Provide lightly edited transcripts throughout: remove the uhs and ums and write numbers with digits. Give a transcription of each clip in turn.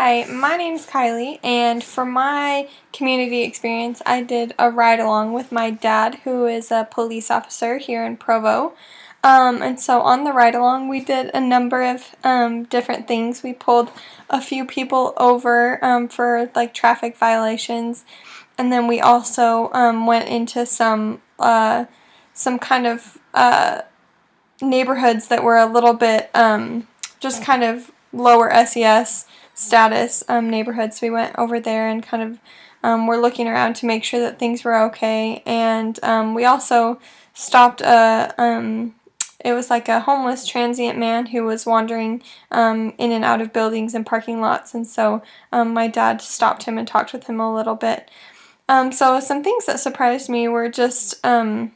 Hi, my name's Kylie, and for my community experience, I did a ride along with my dad, who is a police officer here in Provo. And so on the ride along, we did a number of different things. We pulled a few people over for like traffic violations, and then we also went into some kind of neighborhoods that were a little bit just kind of lower SES status neighborhoods. We went over there and kind of were looking around to make sure that things were okay. And we also stopped it was like a homeless transient man who was wandering in and out of buildings and parking lots. And so my dad stopped him and talked with him a little bit. So some things that surprised me were just kind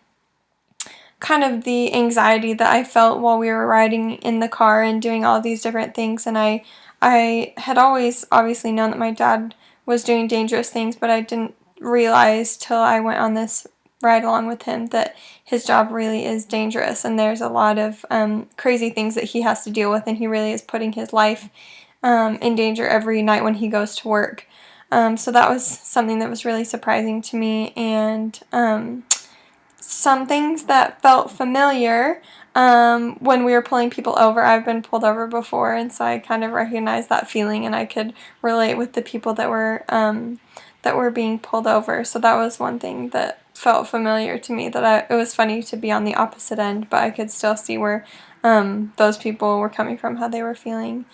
of the anxiety that I felt while we were riding in the car and doing all these different things. And I had always obviously known that my dad was doing dangerous things, but I didn't realize till I went on this ride along with him that his job really is dangerous, and there's a lot of crazy things that he has to deal with, and he really is putting his life in danger every night when he goes to work. So that was something that was really surprising to me, and some things that felt familiar when we were pulling people over. I've been pulled over before, and so I kind of recognized that feeling, and I could relate with the people that were being pulled over. So that was one thing that felt familiar to me, that it was funny to be on the opposite end, but I could still see where those people were coming from, how they were feeling.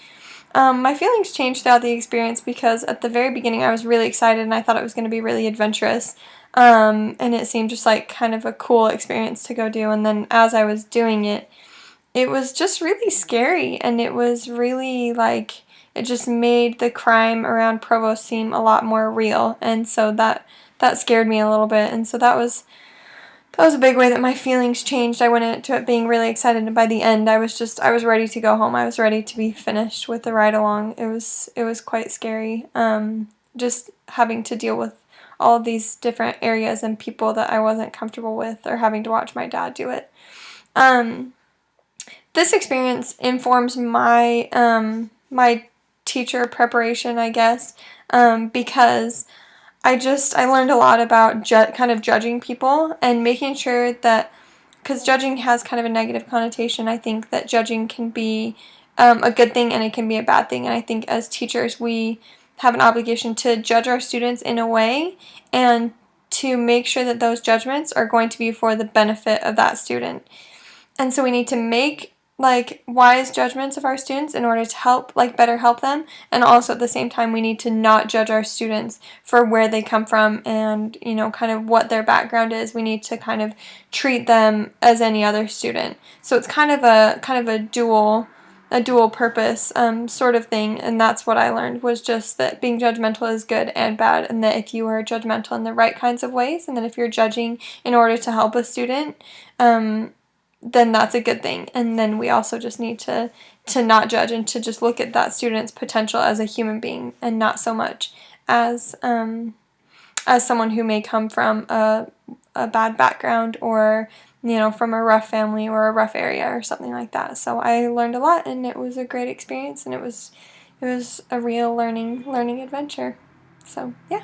My feelings changed throughout the experience because at the very beginning I was really excited and I thought it was going to be really adventurous. And it seemed just like kind of a cool experience to go do. And then as I was doing it, it was just really scary, and it was really like, it just made the crime around Provo seem a lot more real. And so that scared me a little bit. And so that was a big way that my feelings changed. I went into it being really excited, and by the end I was ready to go home. I was ready to be finished with the ride along. It was quite scary. Just having to deal with all of these different areas and people that I wasn't comfortable with, or having to watch my dad do it. This experience informs my my teacher preparation, I guess, because I learned a lot about kind of judging people and making sure that, because judging has kind of a negative connotation, I think that judging can be a good thing and it can be a bad thing. And I think as teachers, we have an obligation to judge our students in a way and to make sure that those judgments are going to be for the benefit of that student. And so we need to make like wise judgments of our students in order to better help them. And also at the same time, we need to not judge our students for where they come from and, kind of what their background is. We need to kind of treat them as any other student. So it's kind of a dual purpose sort of thing. And that's what I learned, was just that being judgmental is good and bad, and that if you are judgmental in the right kinds of ways, and that if you're judging in order to help a student, then that's a good thing. And then we also just need to not judge and to just look at that student's potential as a human being, and not so much as someone who may come from a bad background, or from a rough family or a rough area or something like that. So I learned a lot, and it was a great experience, and it was a real learning adventure. So yeah.